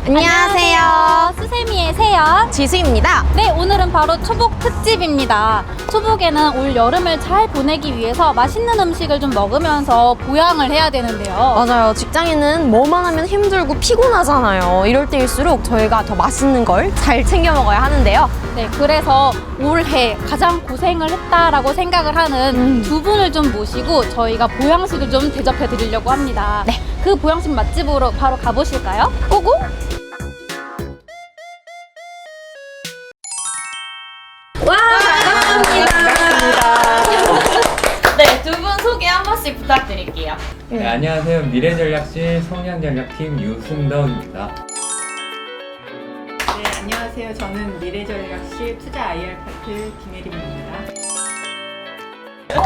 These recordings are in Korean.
안녕하세요. 수세미의 세연 지수입니다. 네, 오늘은 바로 초복 특집입니다. 초복에는 올 여름을 잘 보내기 위해서 맛있는 음식을 좀 먹으면서 보양을 해야 되는데요. 맞아요. 직장인은 뭐만 하면 힘들고 피곤하잖아요. 이럴 때일수록 저희가 더 맛있는 걸 잘 챙겨 먹어야 하는데요. 네, 그래서 올해 가장 고생을 했다라고 생각을 하는 두 분을 좀 모시고 저희가 보양식을 좀 대접해 드리려고 합니다. 네. 그 보양식 맛집으로 바로 가보실까요? 고고! 와, 반갑습니다. 네, 두 분 소개 한 번씩 부탁드릴게요. 네, 안녕하세요. 미래전략실 성향전략팀 유승덕입니다. 네, 안녕하세요. 저는 미래전략실 투자 IR 파트 김혜림입니다.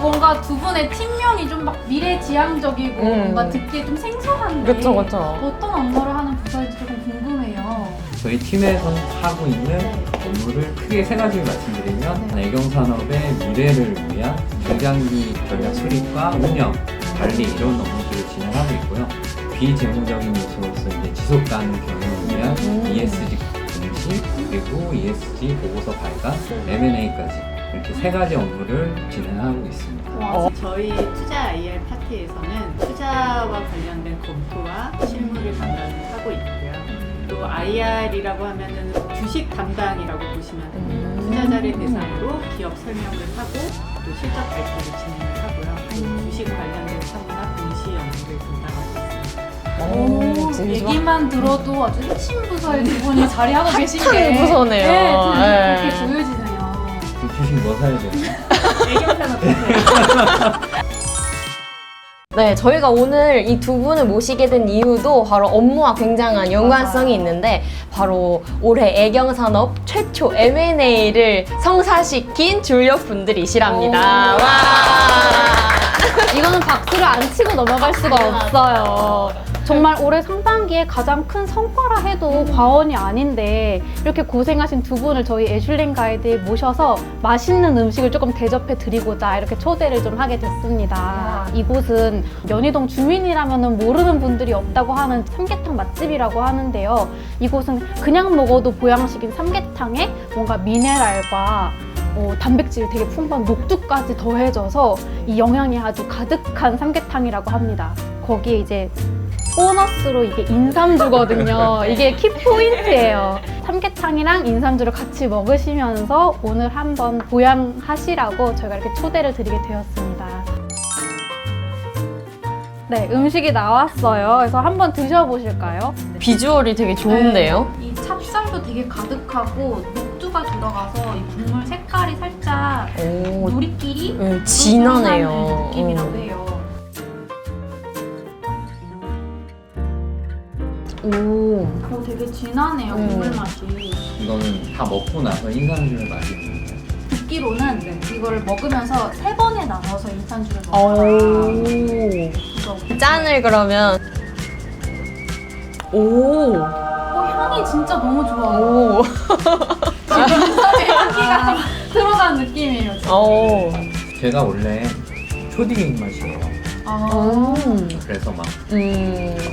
뭔가 두 분의 팀명이 좀 막 미래지향적이고 뭔가 듣기에 좀 생소한데 그쵸. 어떤 업무를 하는 부서인지 조금 궁금해요. 저희 팀에서 하고 있는 업무를 크게 세 가지를 말씀드리면 애경산업의 미래를 위한 중장기 전략 수립과 운영, 관리 이런 업무들을 진행하고 있고요. 비재무적인 요소로서 이제 지속 가능 경영을 위한 ESG 공시 그리고 ESG 보고서 발간, M&A까지 이렇게 세 가지 업무를 진행하고 있습니다. 저희 투자 IR 파트에서는 투자와 관련된 검토와 실무를 담당을 하고 있고요. 또 IR이라고 하면은 주식 담당이라고 보시면 됩니다. 투자자를 대상으로 기업 설명을 하고 또 실적 발표를 진행을 하고요. 주식 관련된 사무나 공시 업무를 담당하고 있습니다. 얘기만 들어도 아주 핵심 부서의 두 분이 자리하고 계신 게 핫한 부서네요. 네, 네. 그렇게 보여지네요. 주식 뭐 사야 되나요? 애경산업 부서에 네, 저희가 오늘 이 두 분을 모시게 된 이유도 바로 업무와 굉장한 연관성이 있는데 바로 올해 애경산업 최초 M&A를 성사시킨 줄력분들이시랍니다. 와! 이거는 박수를 안 치고 넘어갈 수가 없어요. 정말 올해 상반기에 가장 큰 성과라 해도 과언이 아닌데 이렇게 고생하신 두 분을 저희 애슐랭 가이드에 모셔서 맛있는 음식을 조금 대접해 드리고자 이렇게 초대를 좀 하게 됐습니다. 이곳은 연희동 주민이라면 모르는 분들이 없다고 하는 삼계탕 맛집이라고 하는데요. 이곳은 그냥 먹어도 보양식인 삼계탕에 뭔가 미네랄과 단백질이 되게 풍부한 녹두까지 더해져서 이 영양이 아주 가득한 삼계탕이라고 합니다. 거기에 이제 보너스로 이게 인삼주거든요. 이게 키포인트예요. 삼계탕이랑 인삼주를 같이 먹으시면서 오늘 한번 보양하시라고 저희가 이렇게 초대를 드리게 되었습니다. 네, 음식이 나왔어요. 그래서 한번 드셔보실까요? 비주얼이 되게 좋은데요? 이 찹쌀도 되게 가득하고 녹두가 들어가서 이 국물 색깔이 살짝 오, 우리끼리 진하네요. 느낌이라고 해요. 오, 되게 진하네요, 국물 맛이. 이거는 다 먹고 나서 인삼주를 마시는 거예요. 듣기로는 이거를 먹으면서 3번에 나눠서 인삼주를 오. 먹어요. 그래서 짠을 그러면 오, 향이 진짜 너무 좋아요. 오, 인삼의 향기가 들어간 느낌이에요. 지금. 오, 제가 원래 초딩 맛이에요. 그래서 막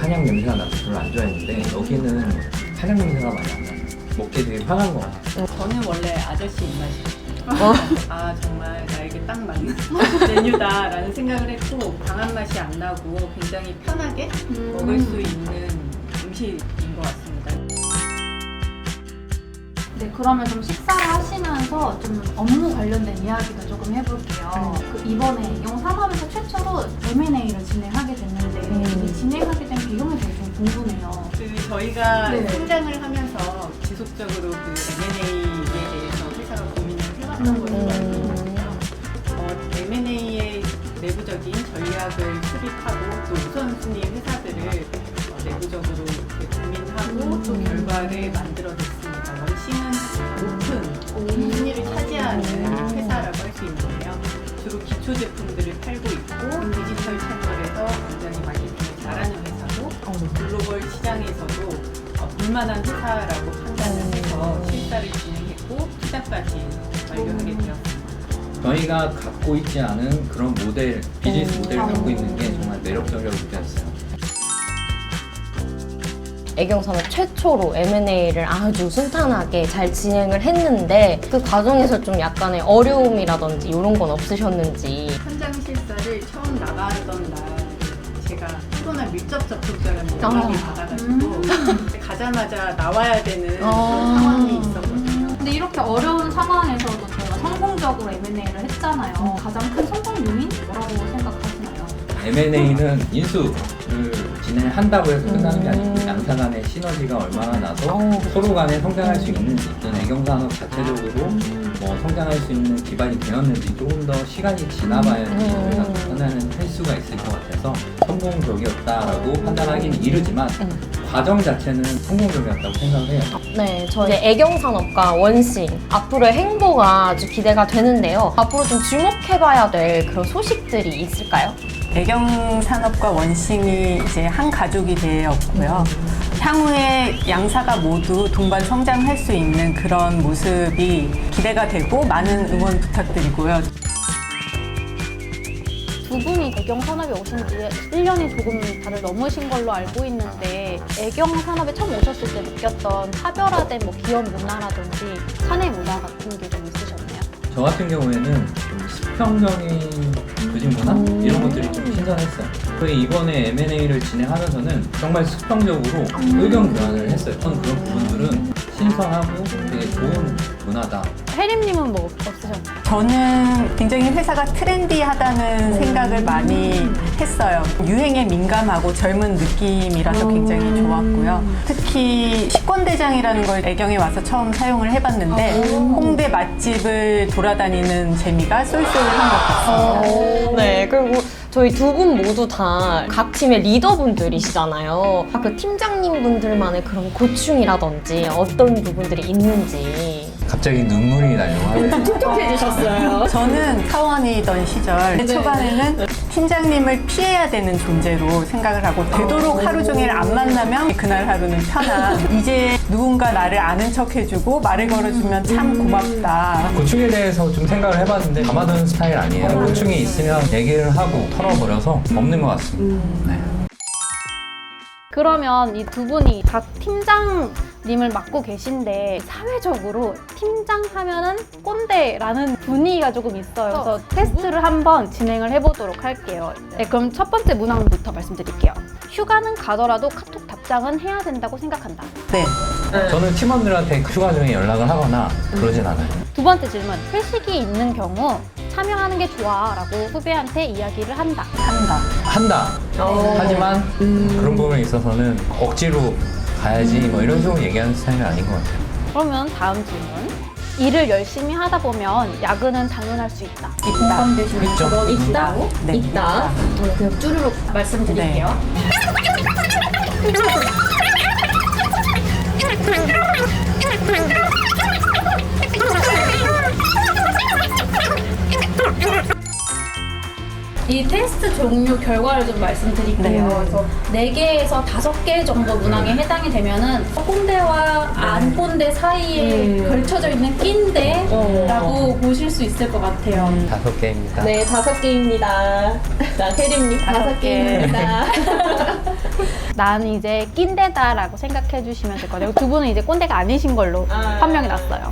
한약 냄새가 나서 별로 안 좋아했는데 여기는 한약 냄새가 많이 안 나요. 먹기 되게 편한 것 같아요. 저는 원래 아저씨 입맛이에요. 아 정말 나에게 딱 맞는 메뉴다라는 생각을 했고 강한 맛이 안 나고 굉장히 편하게 먹을 수 있는 음식인 것 같습니다. 네, 그러면 좀 식사를 하시면서 좀 업무 관련된 이야기도 조금 해볼게요. 이번에 애경산업에서 최초로 M&A를 진행하게 됐는데 이 진행하게 된 배경이 되게 좀 궁금해요. 저희가 네. 성장을 하면서 지속적으로 M&A에 대해서 회사가 고민을 해왔던 것으로 알고 있는데요. M&A의 내부적인 전략을 수립하고 또 우선순위 회사들을 내부적으로 이렇게 고민하고 또 결과를 만들어냈습니다. 원심은 높은 순위를 차지하는 회사라고 할 수 있는데요. 주로 기초 제품들을 팔고 있고 디지털 채널에서 굉장히 마케팅을 잘하는 회사고 글로벌 시장에서도 볼만한 회사라고 판단을 해서 실사를 진행했고 투자까지 완료하게 되었습니다. 저희가 갖고 있지 않은 그런 모델, 비즈니스 모델을 갖고 있는 게 정말 매력적이라고 느꼈어요. 애경산업 최초로 M&A를 아주 순탄하게 잘 진행을 했는데 그 과정에서 좀 약간의 어려움이라든지 이런 건 없으셨는지. 현장 실사를 처음 나가던 날 제가 코로나 밀접 접촉자라는 연락을 받아가지고 가자마자 나와야 되는 그런 상황이 있었거든요. 근데 이렇게 어려운 상황에서도 저희가 성공적으로 M&A를 했잖아요. 가장 큰 성공 요인 뭐라고 생각하시나요? M&A는 인수를 진행한다고 해서 끝나는 게 아니고 양사 간의 시너지가 얼마나 나서 서로 간에 성장할 수 있는지 또는 애경산업 자체적으로 뭐 성장할 수 있는 기반이 되었는지 조금 더 시간이 지나봐야지 저희가 판단을 할 수가 있을 것 같아서 성공적이었다라고 판단하기는 이르지만 과정 자체는 성공적이었다고 생각을 해요. 네, 저희 애경산업과 원싱 앞으로의 행보가 아주 기대가 되는데요. 앞으로 좀 주목해봐야 될 그런 소식들이 있을까요? 애경산업과 원싱이 이제 한 가족이 되었고요. 향후에 양사가 모두 동반 성장할 수 있는 그런 모습이 기대가 되고 많은 응원 부탁드리고요. 두 분이 애경산업에 오신 지 1년이 조금 다들 넘으신 걸로 알고 있는데 애경산업에 처음 오셨을 때 느꼈던 차별화된 뭐 기업 문화라든지 사내 문화 같은 게 좀 있으셨나요? 저 같은 경우에는 좀 수평적인 조직 문화 이런 것들이 좀 신선했어요. 저희 이번에 M&A를 진행하면서는 정말 수평적으로 의견 교환을 했어요. 저는 그런 부분들은 신선하고 되게 좋은 문화다. 혜림님은 뭐 없으셨나요? 저는 굉장히 회사가 트렌디하다는 생각을 많이 했어요. 유행에 민감하고 젊은 느낌이라서 굉장히 좋았고요. 특히 식권대장이라는 걸 애경에 와서 처음 사용을 해봤는데 홍대 맛집을 돌아다니는 재미가 쏠쏠한 것 같습니다. 네, 그리고 저희 두 분 모두 다 각 팀의 리더분들이시잖아요. 그 팀장님 분들만의 그런 고충이라든지 어떤 부분들이 있는지. 갑자기 눈물이 나려고 하네요. 저는 사원이던 시절 초반에는 팀장님을 피해야 되는 존재로 생각을 하고 되도록 하루 종일 안 만나면 그날 하루는 편한 이제 누군가 나를 아는 척 해주고 말을 걸어주면 참 고맙다. 고충에 대해서 좀 생각을 해봤는데 담아두는 스타일 아니에요. 고충이 있으면 얘기를 하고 털어버려서 없는 것 같습니다. 네. 그러면 이 두 분이 각 팀장님을 맡고 계신데 사회적으로 팀장 하면은 꼰대라는 분위기가 조금 있어요. 그래서 테스트를 한번 진행을 해보도록 할게요. 네, 그럼 첫 번째 문항부터 말씀드릴게요. 휴가는 가더라도 카톡 답장은 해야 된다고 생각한다. 네. 저는 팀원들한테 휴가 중에 연락을 하거나 그러진 않아요. 두 번째 질문. 회식이 있는 경우 참여하는 게 좋아 라고 후배한테 이야기를 한다. 한다. 하지만 그런 부분에 있어서는 억지로 가야지 뭐 이런 식으로 얘기하는 스타일은 아닌 것 같아요. 그러면 다음 질문. 일을 열심히 하다 보면 야근은 당연할 수 있다. 있죠? 있다? 네. 있다. 그냥 쭈르륵 말씀드릴게요. 이 테스트 종류 결과를 좀 말씀드릴게요. 그래서 4개에서 5개 정도 문항에 해당이 되면은 꼰대와 안 꼰대 사이에 걸쳐져 있는 낀대라고 보실 수 있을 것 같아요. 5개입니다. 네, 5개입니다. 자, 혜림님 5개입니다. 난 이제 낀대다라고 생각해 주시면 될 것 같아요. 두 분은 이제 꼰대가 아니신 걸로 판명이 났어요.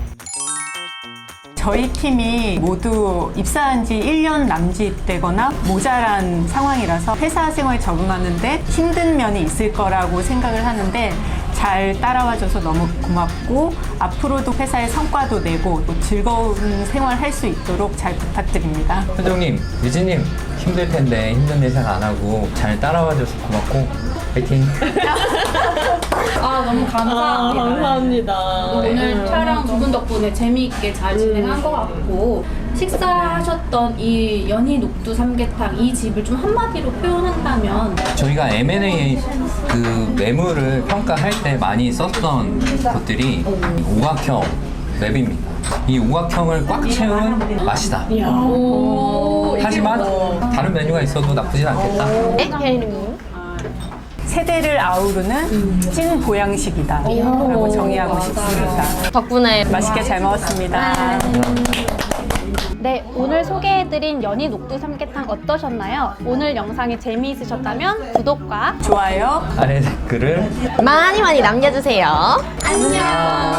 저희 팀이 모두 입사한 지 1년 남짓되거나 모자란 상황이라서 회사 생활에 적응하는데 힘든 면이 있을 거라고 생각을 하는데 잘 따라와줘서 너무 고맙고 앞으로도 회사의 성과도 내고 또 즐거운 생활 할 수 있도록 잘 부탁드립니다. 회장님, 유진님 힘들 텐데 힘든 일 생각 안 하고 잘 따라와줘서 고맙고 파이팅! 너무 감사합니다. 감사합니다. 오늘 촬영 두 분 덕분에 재미있게 잘 진행한 것 같고 식사하셨던 이 연희 녹두 삼계탕 이 집을 좀 한마디로 표현한다면 저희가 M&A 그 매물을 평가할 때 많이 썼던 것들이 오각형 맵입니다. 이 오각형을 꽉 채운 맛이다. 하지만 다른 메뉴가 있어도 나쁘진 않겠다. 네, 혜림님. 세대를 아우르는 찐 보양식이다 라고 정의하고 싶습니다. 덕분에 맛있게 잘 먹었습니다. 네, 오늘 소개해드린 연희 녹두 삼계탕 어떠셨나요? 오늘 영상이 재미있으셨다면 구독과 좋아요. 아래 댓글을 많이 많이 남겨주세요. 안녕.